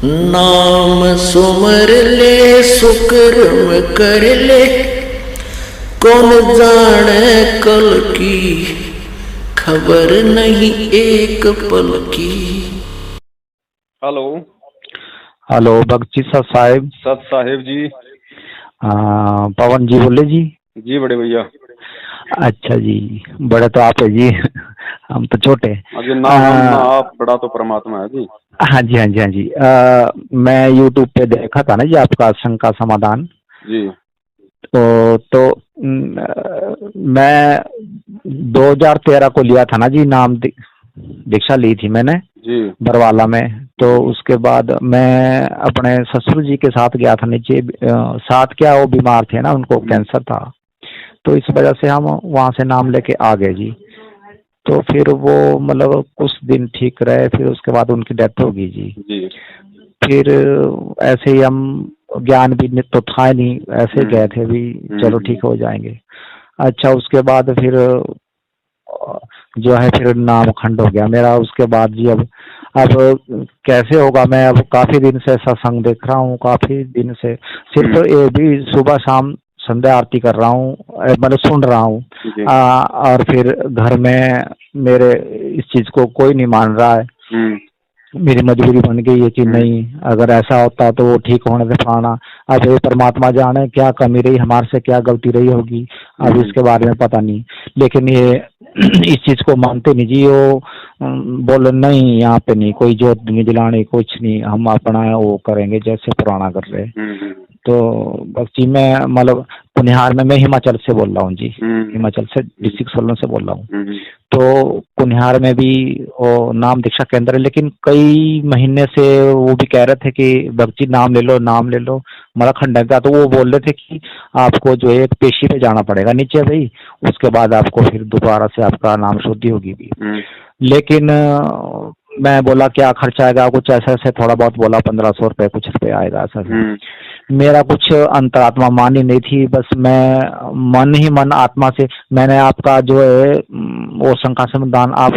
नाम सुमर ले सुकर्म कर ले, कौन जाने कल की, खबर नहीं एक पल की। हेलो। हेलो बख्शी साहब। सत साहिब जी। पवन जी बोले जी। जी बड़े भैया। अच्छा जी, बड़े तो आप है जी। हम तो छोटे। अजी ना हम ना आप, बड़ा तो परमात्मा है जी। हाँ जी हाँ जी हाँ जी। मैं यूट्यूब पे देखा था ना जी आपका शंका समाधान। जी। तो मैं 2013 को लिया था ना जी, नाम दीक्षा ली थी मैंने जी। बरवाला में। तो उसके बाद मैं अपने ससुर जी के साथ गया था नीचे। साथ क्या, वो बीमार थे ना, उनको कैंसर था। तो इस वजह से हम वहाँ से नाम लेके आ गए जी। तो फिर वो मतलब कुछ दिन ठीक रहे, फिर उसके बाद उनकी डेथ हो गई जी। फिर ऐसे ही हम, ज्ञान भी तो था नहीं, ऐसे गए थे भी चलो ठीक हो जाएंगे। अच्छा, उसके बाद फिर जो है फिर नाम खंड हो गया मेरा उसके बाद जी। अब कैसे होगा, मैं अब काफी दिन से सत्संग देख रहा हूँ, काफी दिन से सिर्फ ये भी सुबह शाम संध्या आरती कर रहा हूँ, मतलब सुन रहा हूँ। और फिर घर में मेरे इस चीज को कोई नहीं मान रहा है। मेरी मजबूरी बन गई है कि नहीं, अगर ऐसा होता तो वो ठीक होने से फलाना। अब ये परमात्मा जाने क्या कमी रही हमारे से, क्या गलती रही होगी, अब इसके बारे में पता नहीं। लेकिन ये इस चीज को मानते नहीं जी। वो बोले नहीं, यहाँ पे नहीं कोई जोत नहीं जलानी, कुछ नहीं, हम अपना वो करेंगे जैसे पुराना कर रहे। तो बस जी, मैं मतलब कुनिहार में, मैं हिमाचल से बोल रहा हूँ जी, हिमाचल से डिस्ट्रिक्ट सोलन से बोल रहा हूँ। तो कुनिहार में भी वो नाम दीक्षा केंद्र है, लेकिन कई महीने से वो भी कह रहे थे कि भक्ति नाम ले लो, नाम ले लो, हमारा खंडन का। तो वो बोल रहे थे कि आपको जो है एक पेशी पे जाना पड़ेगा नीचे भाई, उसके बाद आपको फिर दोबारा से आपका नाम शुद्धि होगी भी। लेकिन मैं बोला क्या खर्चा आएगा, कुछ ऐसा ऐसे थोड़ा बहुत बोला, 1500 रुपये कुछ रुपये आएगा ऐसा। मेरा कुछ अंतरात्मा मान ही नहीं थी, बस मैं मन ही मन आत्मा से मैंने आपका जो है वो शंका समाधान, आप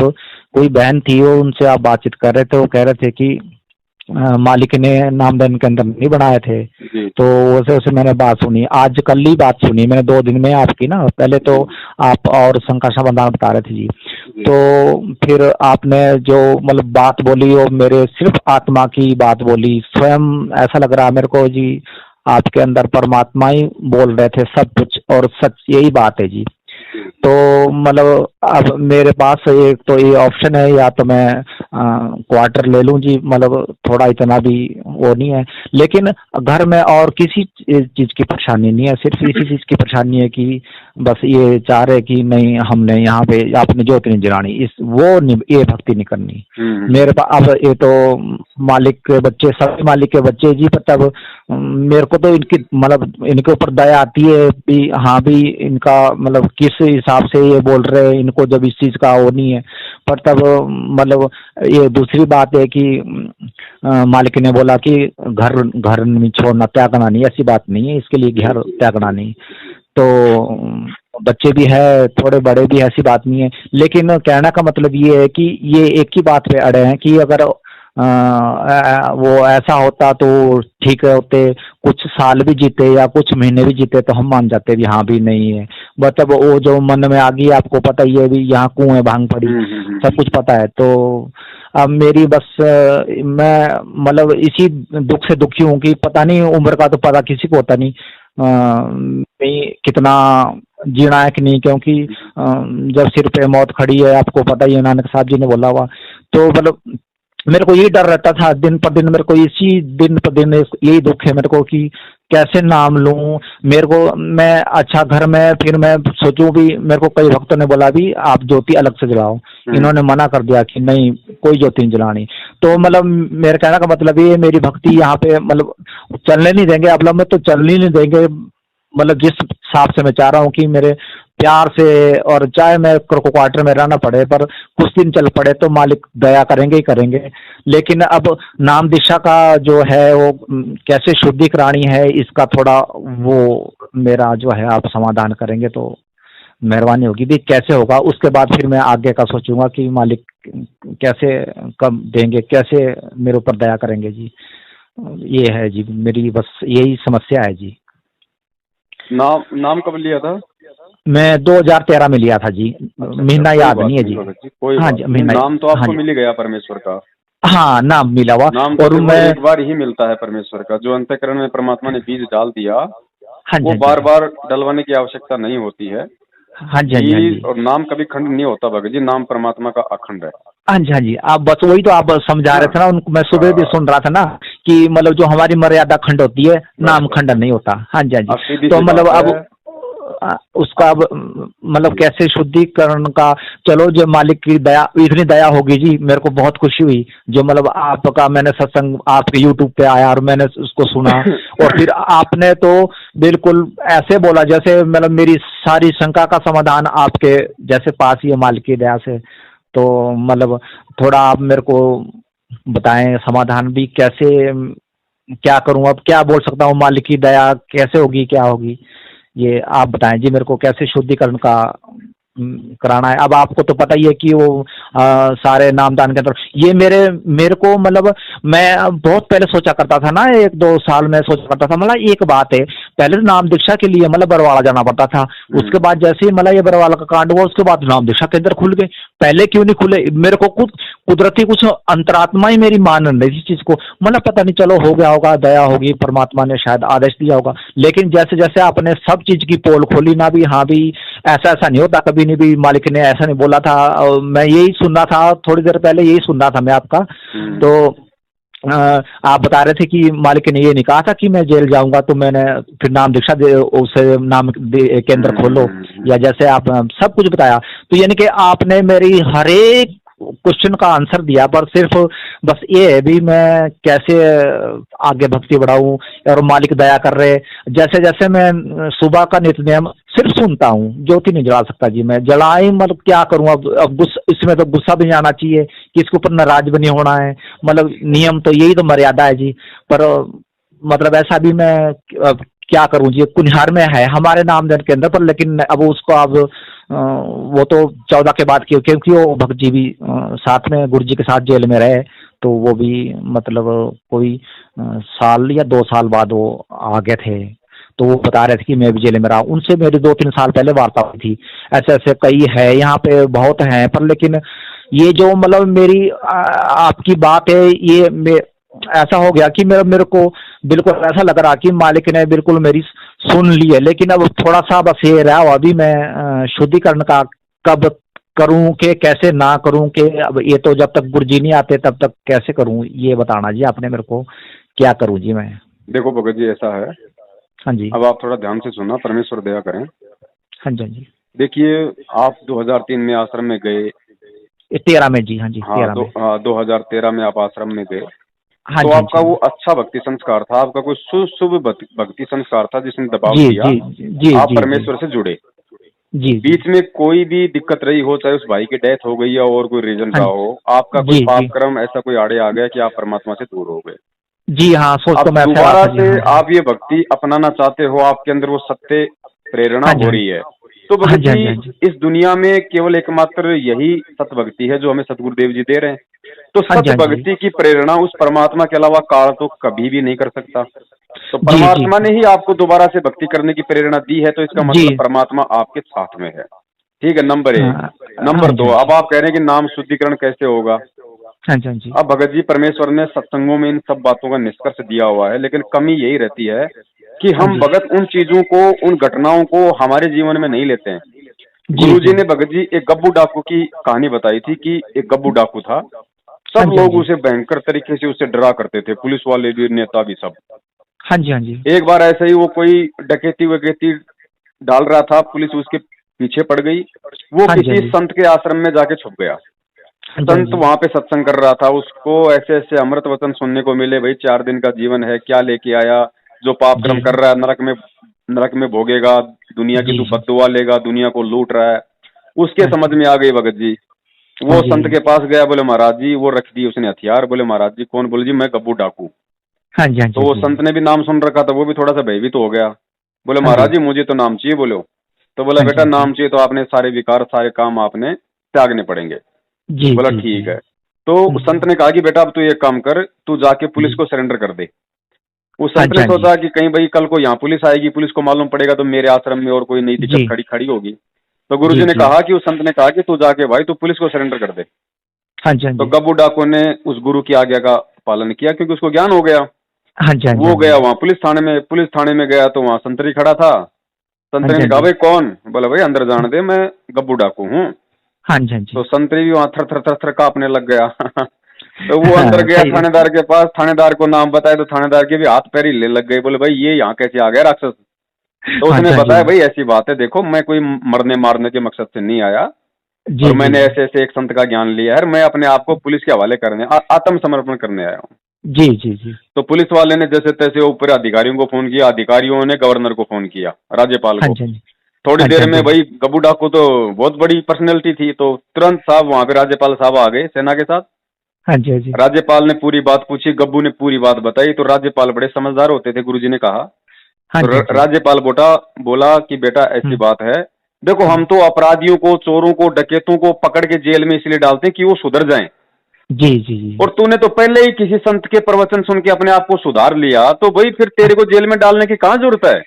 कोई बहन थी वो, उनसे आप बातचीत कर रहे थे, वो कह रहे थे कि मालिक ने नामदान के अंदर नहीं बनाए थे। तो वैसे वैसे मैंने बात सुनी, आज कल ही बात सुनी मैंने 2 दिन में आपकी ना। पहले तो आप और शंका समाधान बता रहे थे जी। तो फिर आपने जो मतलब बात बोली, वो मेरे सिर्फ आत्मा की बात बोली, स्वयं ऐसा लग रहा है मेरे को जी आपके अंदर परमात्मा ही बोल रहे थे सब कुछ, और सच यही बात है जी। तो मतलब अब मेरे पास एक तो ये ऑप्शन है, या तो मैं क्वार्टर ले लूं जी, मतलब थोड़ा इतना भी वो नहीं है। लेकिन घर में और किसी चीज की परेशानी नहीं है, सिर्फ इसी चीज की परेशानी है कि बस ये चाह रहे कि नहीं, हमने यहाँ पे आपने ज्योति नहीं जलानी, इस वो नहीं, ये भक्ति नहीं करनी मेरे पास। अब ये तो मालिक के बच्चे, सभी मालिक के बच्चे जी, तब मेरे को तो इनकी मतलब इनके ऊपर दया आती है कि हाँ भी इनका मतलब किस हिसाब से ये बोल रहे हैं, इनको जब इस चीज का वो नहीं है। पर तब मतलब ये दूसरी बात है कि मालिक ने बोला कि घर घर नहीं छोड़ना, त्यागना नहीं, ऐसी बात नहीं है, इसके लिए घर त्यागना नहीं। तो बच्चे भी है, थोड़े बड़े भी, ऐसी बात नहीं है। लेकिन कहने का मतलब ये है कि ये एक ही बात पे अड़े हैं कि अगर वो ऐसा होता तो ठीक होते, कुछ साल भी जीते या कुछ महीने भी जीते तो हम मान जाते भी हाँ भी नहीं है। मतलब वो जो मन में आ गई, आपको पता ही है भी, यहाँ कुएं भांग पड़ी, सब कुछ पता है। तो अब मेरी बस मैं मतलब इसी दुख से दुखी हूँ कि पता नहीं, उम्र का तो पता किसी को होता नहीं कितना जीना है कि नहीं, क्योंकि जब सिर पे मौत खड़ी है, आपको पता ही है, नानक साहब जी ने बोला हुआ। तो मतलब मेरे को यही डर रहता था दिन पर दिन, मेरे को इसी दिन पर दिन यही दुख है मेरे को कि कैसे नाम लूं। मेरे को मैं अच्छा घर में फिर मैं सोचूं भी, मेरे को कई भक्तों ने बोला भी आप ज्योति अलग से जलाओ, इन्होंने मना कर दिया कि नहीं कोई ज्योति नहीं जलानी। तो मतलब मेरे कहने का मतलब ये, मेरी भक्ति यहाँ पे मतलब चलने नहीं देंगे, अब में तो चलने नहीं देंगे। मतलब जिस हिसाब से मैं चाह रहा हूँ कि मेरे प्यार से, और चाहे मैं क्वार्टर में रहना पड़े पर कुछ दिन चल पड़े तो मालिक दया करेंगे ही करेंगे। लेकिन अब नाम दीक्षा का जो है वो कैसे शुद्धि करानी है, इसका थोड़ा वो मेरा जो है आप समाधान करेंगे तो मेहरबानी होगी भी। कैसे होगा उसके बाद फिर मैं आगे का सोचूंगा कि मालिक कैसे कब देंगे, कैसे मेरे ऊपर दया करेंगे जी। ये है जी, मेरी बस यही समस्या है जी। नाम नाम कब लिया था? मैं 2013 में लिया था जी, अच्छा, महीना कोई याद बात नहीं है नहीं जी। भगत जी, कोई हाँ बात जी, नहीं। महीना। नाम तो हाँ आपको जी, मिल ही गया परमेश्वर का। हाँ नाम मिला हुआ। नाम तो और देखो मैं, एक बार ही मिलता है परमेश्वर का। जो अंतःकरण में परमात्मा ने बीज डाल दिया, हाँ जी वो हाँ बार जी, बार डलवाने की आवश्यकता नहीं होती है। हाँ जी हाँ जी, हाँ बीज जी और नाम कभी खंड नहीं होता भगत जी, नाम परमात्मा का अखंड है। हाँ जी, हाँ जी। आप बस वही तो आप समझा है रहे ना? थे ना उनको, मैं सुबह भी हाँ, सुन रहा था ना कि मतलब जो हमारी मर्यादा खंड होती है, बस नाम बस खंडन बस। नहीं होता। हाँ जी हाँ जी। अब सीधी तो सी मतलब बात अब है। उसका अब मतलब कैसे शुद्धिकरण का, चलो जो मालिक की दया, इतनी दया होगी जी, मेरे को बहुत खुशी हुई जो मतलब आपका, मैंने सत्संग आपके यूट्यूब पे आया और मैंने उसको सुना, और फिर आपने तो बिल्कुल ऐसे बोला जैसे मतलब मेरी सारी शंका का समाधान आपके जैसे पास ही है मालिक की दया से। तो मतलब थोड़ा आप मेरे को बताएं समाधान भी कैसे, क्या करूं, अब क्या बोल सकता हूँ, मालिक की दया कैसे होगी, क्या होगी, ये आप बताएं जी मेरे को कैसे शुद्धिकरण का कराना है। अब आपको तो पता ही है कि वो सारे नामदान के अंदर ये मेरे मेरे को मतलब मैं बहुत पहले सोचा करता था ना, 1-2 साल में सोचा करता था, मतलब एक बात है, पहले तो नाम दीक्षा के लिए मतलब बरवाड़ा जाना पड़ता था। उसके बाद जैसे ही मतलब ये बरवाला का कांड हुआ, उसके बाद नाम दीक्षा केंद्र खुल गए। पहले क्यों नहीं खुले, मेरे को कुछ कुदरती कुछ अंतरात्मा ही मेरी मान रही थी इस चीज को, मतलब पता नहीं, चलो हो गया होगा, दया होगी, परमात्मा ने शायद आदेश दिया होगा। लेकिन जैसे जैसे आपने सब चीज की पोल खोली ना, भी हाँ भी ऐसा ऐसा नहीं होता, कभी नहीं भी मालिक ने ऐसा नहीं बोला था। मैं यही सुन रहा था, थोड़ी देर पहले यही सुन रहा था मैं आपका। तो आप बता रहे थे कि मालिक ने ये नहीं कहा था कि मैं जेल जाऊंगा, तो मैंने फिर नाम दीक्षा दे, उसे नाम केंद्र खोलो, या जैसे आप सब कुछ बताया। तो यानी कि आपने मेरी हर एक क्वेश्चन का आंसर दिया, पर सिर्फ बस ये है भी मैं कैसे आगे भक्ति बढ़ाऊं, और मालिक दया कर रहे। जैसे जैसे मैं सुबह का नित्य सिर्फ सुनता हूँ, ज्योति नहीं जला सकता जी मैं, जलाई मतलब क्या करूं अब इसमें तो गुस्सा भी नहीं आना चाहिए कि इसके ऊपर नाराज भी नहीं होना है, मतलब नियम तो यही तो मर्यादा है जी। पर मतलब ऐसा भी मैं अब क्या करूं जी, कुनिहार में है हमारे नामदेव के अंदर पर, लेकिन अब उसको अब वो तो 14 के बाद क्योंकि वो भक्त जी भी साथ में गुरु जी के साथ जेल में रहे, तो वो भी मतलब कोई साल या 2 साल बाद वो आ गए थे। तो वो बता रहे थे कि मैं भी जेल में रहा, उनसे मेरी 2-3 साल पहले वार्ता हुई थी। ऐसे ऐसे कई है यहाँ पे, बहुत हैं, पर लेकिन ये जो मतलब मेरी आपकी बात है, ये ऐसा हो गया कि मेरे मेरे को बिल्कुल ऐसा लग रहा कि मालिक ने बिल्कुल मेरी सुन ली है। लेकिन अब थोड़ा सा बस ये रहा हुआ, अभी मैं शुद्धिकरण का कब करूं कि कैसे ना करूं, कि अब ये तो जब तक गुरु जी नहीं आते तब तक कैसे करूं, ये बताना जी आपने मेरे को, क्या करूं जी मैं। देखो भगत जी, ऐसा है, हाँ जी, अब आप थोड़ा ध्यान से सुनना, परमेश्वर दया करें। हाँ जी, हाँ जी। देखिए, आप 2003 में आश्रम में गए। 13 में जी, हाँ जी, हाँ, 13 में। 2013 में आप आश्रम में गए। हाँ तो जी, हाँ आपका जी, वो अच्छा भक्ति संस्कार था, आपका कोई शुभ भक्ति संस्कार था जिसने दबाव जी दिया, जी जी आप जी जी परमेश्वर से जुड़े। जी जी। बीच में कोई भी दिक्कत रही हो, चाहे उस भाई की डेथ हो गई या और कोई रीजन हाँ रहा हो, आपका कोई जी पाप जी कर्म ऐसा कोई आड़े आ गया कि आप परमात्मा से दूर हो गए। जी, हाँ सोच अब तो मैं ऐसे रहा दोबारा था जी, से हाँ जी, आप ये भक्ति अपनाना चाहते हो, आपके अंदर वो सत्य प्रेरणा हाँ जी, हो हाँ रही जी, है। तो हाँ भगत जी, हाँ जी, जी, हाँ जी, इस दुनिया में केवल एकमात्र यही सत्य भक्ति है जो हमें सतगुरुदेव जी दे रहे हैं। तो हाँ जी, सत्य हाँ जी, भक्ति की प्रेरणा उस परमात्मा के अलावा काल तो कभी भी नहीं कर सकता। तो जी जी परमात्मा ने ही आपको दोबारा से भक्ति करने की प्रेरणा दी है, तो इसका जी, मतलब परमात्मा आपके साथ में है। ठीक है, नंबर एक। हाँ हाँ नंबर जी, दो, हाँ अब जी, आप कह रहे हैं कि नाम शुद्धिकरण कैसे होगा। हाँ जी, हाँ जी, अब भगत जी, परमेश्वर ने सत्संगों में इन सब बातों का निष्कर्ष दिया हुआ है, लेकिन कमी यही रहती है कि हाँ हम जी, भगत उन चीजों को, उन घटनाओं को हमारे जीवन में नहीं लेते हैं। जी गुरु जी, जी ने भगत जी एक गब्बू डाकू की कहानी बताई थी कि एक गब्बू डाकू था। हाँ सब जी, हाँ लोग जी, उसे भयंकर तरीके से उससे डरा करते थे, पुलिस वाले भी, नेता भी, सब। हाँ जी, हाँ जी, एक बार ऐसे ही वो कोई डकैती वकैती डाल रहा था, पुलिस उसके पीछे पड़ गई। वो हाँ जी, हाँ किसी जी, संत के आश्रम में जाके छुप गया। हाँ जी, हाँ संत जी, वहां पे सत्संग कर रहा था, उसको ऐसे ऐसे अमृत वचन सुनने को मिले, भाई 4 दिन का जीवन है, क्या लेके आया, जो पाप जी कर्म कर रहा है नरक में भोगेगा, दुनिया की जी तू जी, बद्दुआ लेगा, दुनिया को लूट रहा है। उसके हाँ समझ जी, में आ गई भगत जी। हाँ वो जी, संत के पास गया, बोले महाराज जी, वो रख दी उसने हथियार। बोले महाराज जी कौन? बोले जी मैं गब्बू डाकू। हाँ जी, हाँ तो जी, वो जी संत ने भी नाम सुन रखा था, वो भी थोड़ा सा भयभीत हो गया। बोले हाँ जी, महाराज जी मुझे तो नाम चाहिए। बोलो। तो बोला हाँ जी, बेटा हाँ जी, नाम चाहिए तो आपने सारे विकार, सारे काम आपने त्यागने पड़ेंगे। जी बोला जी जी, ठीक है। तो उस संत ने कहा कि बेटा अब तू एक काम कर, तू जाके पुलिस को सरेंडर कर दे। उस हाँ संत जी, ने हाँ जी, सोचा कि कहीं भाई कल को यहाँ पुलिस आएगी, पुलिस को मालूम पड़ेगा तो मेरे आश्रम में और कोई नई जी, दिक्कत खड़ी खड़ी होगी। तो गुरुजी जी, ने जी, कहा कि उस संत ने कहा कि तू जाके भाई तू पुलिस को सरेंडर कर दे। हाँ जी, हाँ तो जी, गब्बू डाकू ने उस गुरु की आज्ञा का पालन किया, क्योंकि उसको ज्ञान हो गया। हाँ जी, हाँ जी, वो हाँ गया जी, वहां पुलिस थाने में गया तो वहां संतरी खड़ा था। हाँ संतरी जी, ने हाँ कहा जी, भाई कौन? बोला भाई अंदर जाने दे, मैं गब्बू डाकू हूँ। हाँ जी, हाँ जी, तो संतरी भी वहां थर थर थर थर कांपने लग गया। तो वो अंदर हाँ, गया सही है। थानेदार के पास, थानेदार को नाम बताया तो थानेदार के भी हाथ पैर हिले लग गए। बोले भाई ये यहाँ कैसे आ गया राक्षस? तो हाँ उसने जी, हाँ बताया जी, भाई ऐसी बात है, देखो मैं कोई मरने मारने के मकसद से नहीं आया, जी, और जी, मैंने ऐसे ऐसे एक संत का ज्ञान लिया है, मैं अपने आप को पुलिस के हवाले करने आत्मसमर्पण करने आया हूँ। जी, जी, जी, तो पुलिस वाले ने जैसे तैसे ऊपर अधिकारियों को फोन किया, अधिकारियों ने गवर्नर को फोन किया, राज्यपाल हाँ को। जी, हाँ जी, थोड़ी हाँ जी, देर हाँ में जी, भाई गब्बू डाकू तो बहुत बड़ी पर्सनैलिटी थी, तो तुरंत साहब वहां पे राज्यपाल साहब आ गए सेना के साथ। हाँ जी, हाँ जी, राज्यपाल ने पूरी बात पूछी, गब्बू ने पूरी बात बताई। तो राज्यपाल बड़े समझदार होते थे, गुरुजी ने कहा। हाँ तो जी, हाँ जी, राज्यपाल बोला कि बेटा ऐसी बात है, देखो हम हम्म, तो अपराधियों को, चोरों को, डकैतों को पकड़ के जेल में इसलिए डालते हैं कि वो सुधर जाएं, जी, जी, जी, और तूने तो पहले ही किसी संत के प्रवचन सुन के अपने आप को सुधार लिया, तो भाई फिर तेरे को जेल में डालने की कहाँ जरूरत है?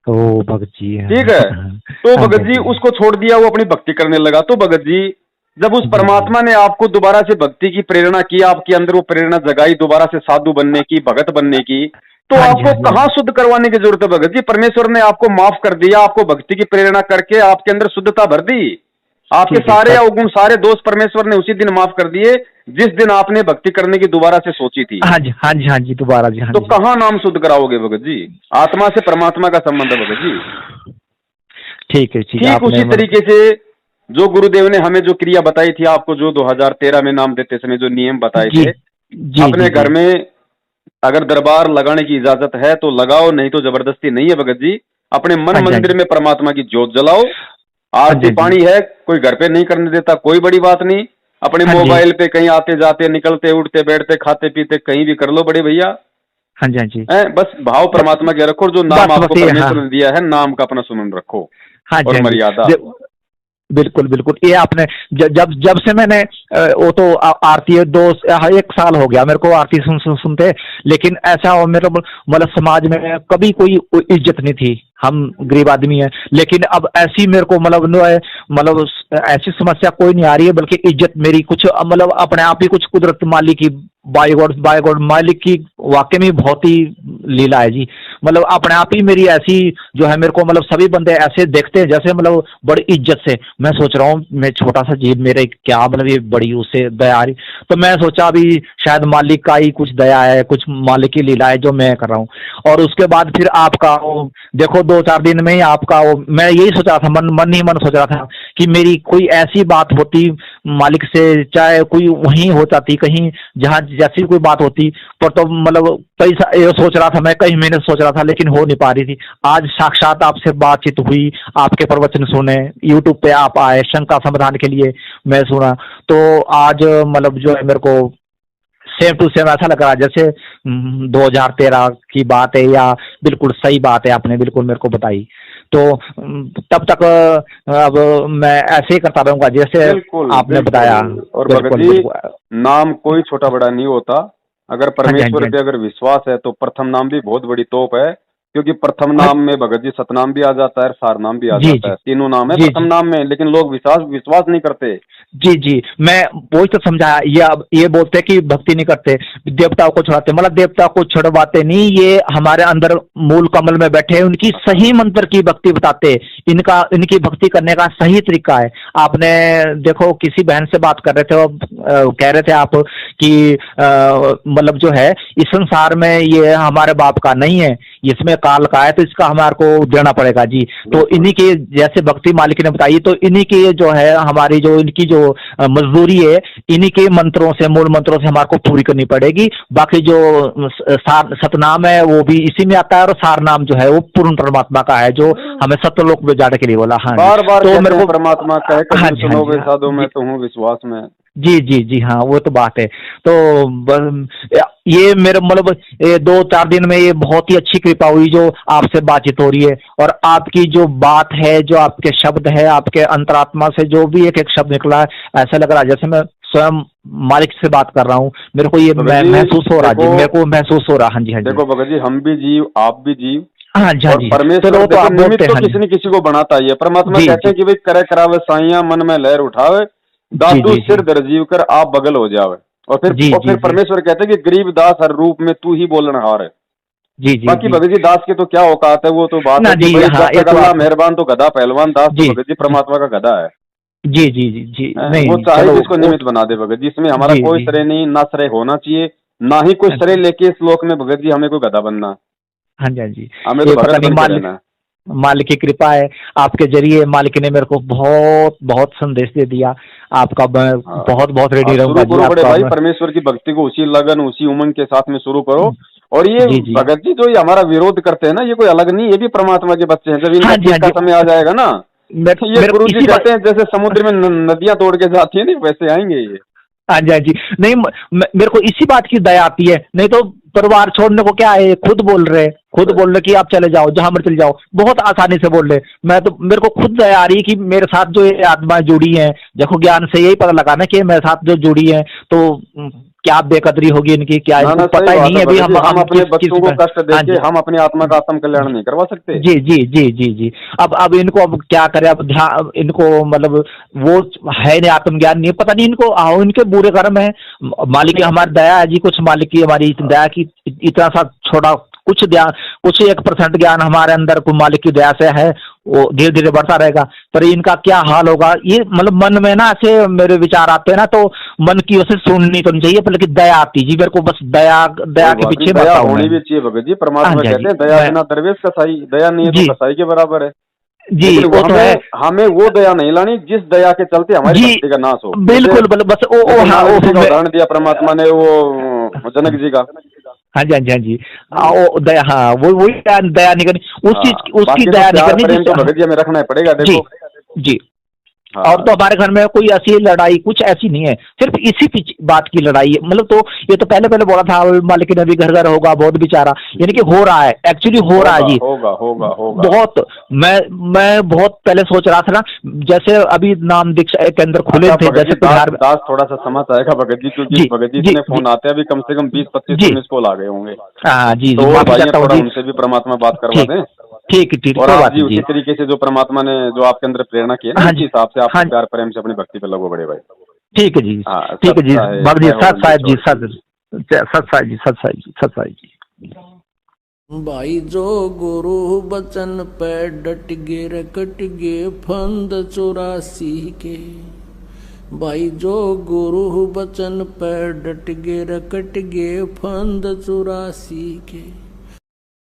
ओ भगत जी, ठीक है। हाँ तो हाँ भगत जी, जी उसको छोड़ दिया, वो अपनी भक्ति करने लगा। तो भगत जी जब उस जी, परमात्मा ने आपको दोबारा से भक्ति की प्रेरणा की, आपके अंदर वो प्रेरणा जगाई दोबारा से साधु बनने की, भगत बनने की, तो हाँ जी, आपको हाँ जी, हाँ कहाँ जी, शुद्ध करवाने की जरूरत है भगत जी? परमेश्वर ने आपको माफ कर दिया, आपको भक्ति की प्रेरणा करके आपके अंदर शुद्धता भर दी। आपके ठीक है सारे सर। अवगुण, सारे दोष परमेश्वर ने उसी दिन माफ कर दिए जिस दिन आपने भक्ति करने की दोबारा से सोची थी। हाँ जी, हाँ जी, हाँ जी, दोबारा जी, हाँ तो जी, कहाँ नाम शुद्ध कराओगे भगत जी? आत्मा से परमात्मा का संबंध है भगत जी। ठीक है, ठीक है, ठीक आपने उसी तरीके से जो गुरुदेव ने हमें जो क्रिया बताई थी आपको, जो 2013 में नाम देते समय जो नियम बताए जी, थे, जी, अपने जी, घर जी, में अगर दरबार लगाने की इजाजत है तो लगाओ, नहीं तो जबरदस्ती नहीं है भगत जी। अपने मन हाँ जी, हाँ मंदिर जी, में परमात्मा की ज्योत जलाओ। हाँ जी, आरती हाँ जी, पानी है, कोई घर पे नहीं करने देता, कोई बड़ी बात नहीं। अपने हाँ जी, मोबाइल पे कहीं आते जाते, निकलते उठते बैठते खाते पीते कहीं भी कर लो बड़े भैया। हाँ जी, हाँ जी, बस भाव परमात्मा के रखो, जो नाम बस आपको बस ये, हाँ परमेश्वर ने दिया है, नाम का अपना सुमन रखो हाँ जी, और हाँ जी, मर्यादा। बिल्कुल बिल्कुल, ये आपने जब जब से मैंने वो तो आरती 1 साल हो गया मेरे को आरती सुनते, लेकिन ऐसा मेरे मतलब समाज में कभी कोई इज्जत नहीं थी, हम गरीब आदमी हैं, लेकिन अब ऐसी मेरे को मतलब ऐसी समस्या कोई नहीं आ रही है, बल्कि इज्जत मेरी कुछ मतलब अपने आप ही कुछ कुदरत मालिक की, बाय गॉड मालिक की वाकई में बहुत ही लीला है जी। मतलब अपने आप ही मेरी ऐसी जो है, मेरे को मतलब सभी बंदे ऐसे देखते हैं जैसे मतलब बड़ी इज्जत से। मैं सोच रहा हूँ मैं छोटा सा जीव, मेरे क्या मतलब ये बड़ी उससे दया आ रही, तो मैं सोचा अभी शायद मालिक का ही कुछ दया है, कुछ मालिक की लीला है जो मैं कर रहा हूँ। और उसके बाद फिर आपका वो देखो 2-4 दिन में ही आपका वो, मैं यही सोच रहा था, मन ही मन सोच रहा था कि मेरी कोई ऐसी बात होती मालिक से, चाहे कोई वहीं हो जाती कहीं जहाँ जैसी कोई बात होती, पर तो मतलब कई ये सोच रहा था मैं, कई महीने सोच रहा था, लेकिन हो नहीं पा रही थी। आज साक्षात आपसे बातचीत हुई, आपके प्रवचन सुने, यूट्यूब पे आप आए, शंका समाधान के लिए मैं सुना, तो आज मतलब जो है मेरे को सेम टू सेम ऐसा लग रहा है जैसे 2013 की बात है, या बिल्कुल सही बात है, आपने बिल्कुल मेरे को बताई। तो तब तक अब मैं ऐसे ही करता रहूंगा जैसे बिल्कुल आपने बिल्कुल। बताया। और भगत बिल्कुल जी बिल्कुल, नाम कोई छोटा बड़ा नहीं होता। अगर हाँ जी, हाँ परमेश्वर जी, पे अगर विश्वास है तो प्रथम नाम भी बहुत बड़ी तोप है, क्योंकि प्रथम हाँ नाम में भगत जी सतनाम भी आ जाता है, सार नाम भी आ जी, जाता जी, है, तीनों नाम है जी, प्रथम जी, नाम में, लेकिन लोग विश्वास नहीं करते। जी, जी, मैं वही तो समझाया। ये अब ये बोलते कि भक्ति नहीं करते, देवताओं को छुड़ाते, मतलब देवताओं को छुड़वाते नहीं, ये हमारे अंदर मूल कमल में बैठे हैं, उनकी सही मंत्र की भक्ति बताते, इनकी भक्ति करने का सही तरीका है। आपने देखो किसी बहन से बात कर रहे थे, कह रहे थे आप कि मतलब जो है इस संसार में ये हमारे बाप का नहीं है, इसमें काल का है, तो इसका हमारे को देना पड़ेगा जी। तो इन्हीं के जैसे भक्ति मालिक ने बताई, तो इन्हीं के जो है हमारी जो इनकी जो मजदूरी है, इन्हीं के मंत्रों से, मूल मंत्रों से हमारे को पूरी करनी पड़ेगी। बाकी जो सतनाम है वो भी इसी में आता है, और सार नाम जो है वो पूर्ण परमात्मा का है, जो हमें सत्यलोक में जाने के लिए बोला। हाँ बार बार तो कहते मेरे हैं को परमात्मा कहे हाँ कभी जी, हाँ सुनो जी, वे हाँ साधो, मैं जी, तो हूँ विश्वास में। जी, जी, जी, हाँ वो तो बात है। तो ये मेरे मतलब 2-4 दिन में ये बहुत ही अच्छी कृपा हुई जो आपसे बातचीत हो रही है, और आपकी जो बात है, जो आपके शब्द है, आपके अंतरात्मा से जो भी एक एक शब्द निकला है, ऐसा लग रहा है जैसे मैं स्वयं मालिक से बात कर रहा हूँ, मेरे को ये भगत जी, महसूस हो रहा है जी, देखो- मेरे को महसूस हो रहा। हाँ जी, हाँ जी, देखो भगत जी, हम भी जीव, आप भी जीव, हाँ जी, हाँ और जी। परमेश्वर चलो तो देखो आप निमित्त बोलते हैं, तो हाँ किसी जी, न किसी को बनाता ही है। परमात्मा जी, कहते हैं जी, कि भाई करे करावे साइया मन में लहर उठावे, दादू जी, सिर दर जीव कर आप बगल हो जावे। और जी, जी, फिर जी, परमेश्वर कहते हैं कि गरीब दास हर रूप में तू ही बोलनहार है। जी, जी, बाकी जी, भगत जी दास के तो क्या औकात है, वो तो बात ना है कि जी, भाई हाँ, जब ये तक तो अल्लाह आप, मेहरबान तो गधा पहलवान, दास तो जी, भगत जी जी, परमात्मा का गधा है। जी, जी, जी, जी, वो नहीं, चाहे चलो जिसको निमित्त बना दे भगत जी, इसमें हमारा जी, कोई जी, श्रेय नहीं, ना श्रेय होना चाहिए, ना ही कोई श्रेय लेके इस लोक में भगत जी हमें कोई गधा बनना है। हाँ जी, हाँ जी, हमें तो ये पता भगत नहीं बन के मालिक, रहना है। मालिक की कृपा है, आपके जरिए मालिक ने मेरे को बहुत बहुत संदेश दे दिया। आपका मैं हाँ, बहुत बहुत रेडी आप रहूंगा शुरू जी, करो बड़े आपका भाई, मैं, परमेश्वर की भक्ति को उसी लगन उसी उमंग के साथ में शुरू करो। और ये जी, जी, भगत जी जो ये हमारा विरोध करते हैं ना, ये कोई अलग नहीं, ये भी परमात्मा के बच्चे हैं। जब इनका हाँ जी, हाँ ठीक का जी, समय आ जाएगा ना, तो ये मेरे को गुरु जी इसी बात, कहते हैं जैसे समुद्र में नदियां तोड़ के जाती है ना, वैसे आएंगे ये। हाँ जी, हाँ जी, नहीं मेरे को इसी बात की दया आती है, नहीं तो परिवार छोड़ने को क्या है, खुद बोल रहे, खुद बोल रहे कि आप चले जाओ जहां मर्जी चले जाओ, बहुत आसानी से बोल रहे। मैं तो, मेरे को खुद दया आ रही है कि मेरे साथ जो ये आत्मा जुड़ी है, देखो ज्ञान से यही पता लगाना कि मेरे साथ जो जुड़ी है, तो क्या बेकदरी होगी इनकी, क्या ना इनको ना, पता सही ही बात नहीं है है अभी भगत जी, हम अपने किस बच्चों को कष्ट हाँ देके जी, हम अपनी आत्मा का आत्म कल्याण नहीं करवा सकते। जी, जी, जी, जी, जी, अब इनको अब क्या करें, अब ध्यान इनको मतलब वो है नहीं, आत्मज्ञान नहीं है, पता नहीं इनको, आओ इनके बुरे कर्म है। मालिक की हमारी दया है जी, कुछ मालिक की हमारी दया की इतना सा छोटा कुछ ध्यान, कुछ 1% ज्ञान हमारे अंदर को मालिक की दया से है, वो धीरे धीरे बढ़ता रहेगा। पर इनका क्या हाल होगा, ये मतलब मन में ना ऐसे मेरे विचार आते हैं ना, तो मन की ओर से सुननी तो नहीं चाहिए, पर लेकिन दया आती जी मेरे को, बस दया दया कोई के बात नहीं, पीछे दया मरता हूँ मैं। होनी भी चाहिए भगत जी। हाँ परमात्मा जी, हाँ कहते जी, हैं दया मैं, बिना दरवेश कसाई, दया नहीं है तो जी, कसाई के बराबर है। जी, लेकिन वो वो तो है हमें हमें वो दया नहीं लानी जिस दया के चलते हमारी जी, भक्ति का नाश हो। जैसे बिल्कुल, बस जैसे हाँ, नारद जी का मैं, उदाहरण दिया परमात्मा ने, वो जनक जी का। हाँ जी, हाँ जी, हाँ जी, वो दया, हाँ वो वही दया, दया नहीं करनी, उस हाँ, चीज उसकी बाकी तो दया नहीं प्यार करनी प्रेम जिस, तो भगत जी हमें रखना ही पड़ेगा जी, देखो। जी, हाँ, और तो हमारे घर में कोई ऐसी लड़ाई कुछ ऐसी नहीं है, सिर्फ इसी बात की लड़ाई है, मतलब तो ये तो पहले पहले बोला था मालिक ने भी घर घर होगा बहुत बेचारा, यानी कि हो रहा है, एक्चुअली हो रहा है जी, होगा होगा होगा। बहुत। मैं बहुत पहले सोच रहा था ना, जैसे अभी नाम दीक्षा के अंदर खुले अच्छा थे, भगत जी, जैसे दास बिहार में, दास थोड़ा सा समझ आएगा भगत जी, क्योंकि जी, भगत जी जी, इतने जी, फोन आते हैं, अभी कम से कम 20-25 जी, मिस कॉल आ गए होंगे। हाँ जी, तो जी, और माफी भाई चाहता हूँ थोड़ा जी, उनसे भी परमात्मा बात करवा ठीक, दें। ठीक, ठीक, और कोई आप बात जी नहीं उसी जी, तरीके से जो परमात्मा ने जो आपके अंदर प्रेरणा की है ना, हाँ उसी जी, हिसाब से आप हाँ, प्यार प्रेम से अपनी भक्ति पे लगो बड़े भाई। ठीक है जी, हाँ, ठीक है जी, सत्ता है भक्त जी, मैं हो सत बंदी साहिब जी, छोड़। सत साहिब जी, सत साहिब जी, सत साहिब जी। भाई जो गुरु बचन पे डट गे रकट गे फंद 84 के, भाई जो गुरु बचन पे डट गे रकट गे फंद 84 के।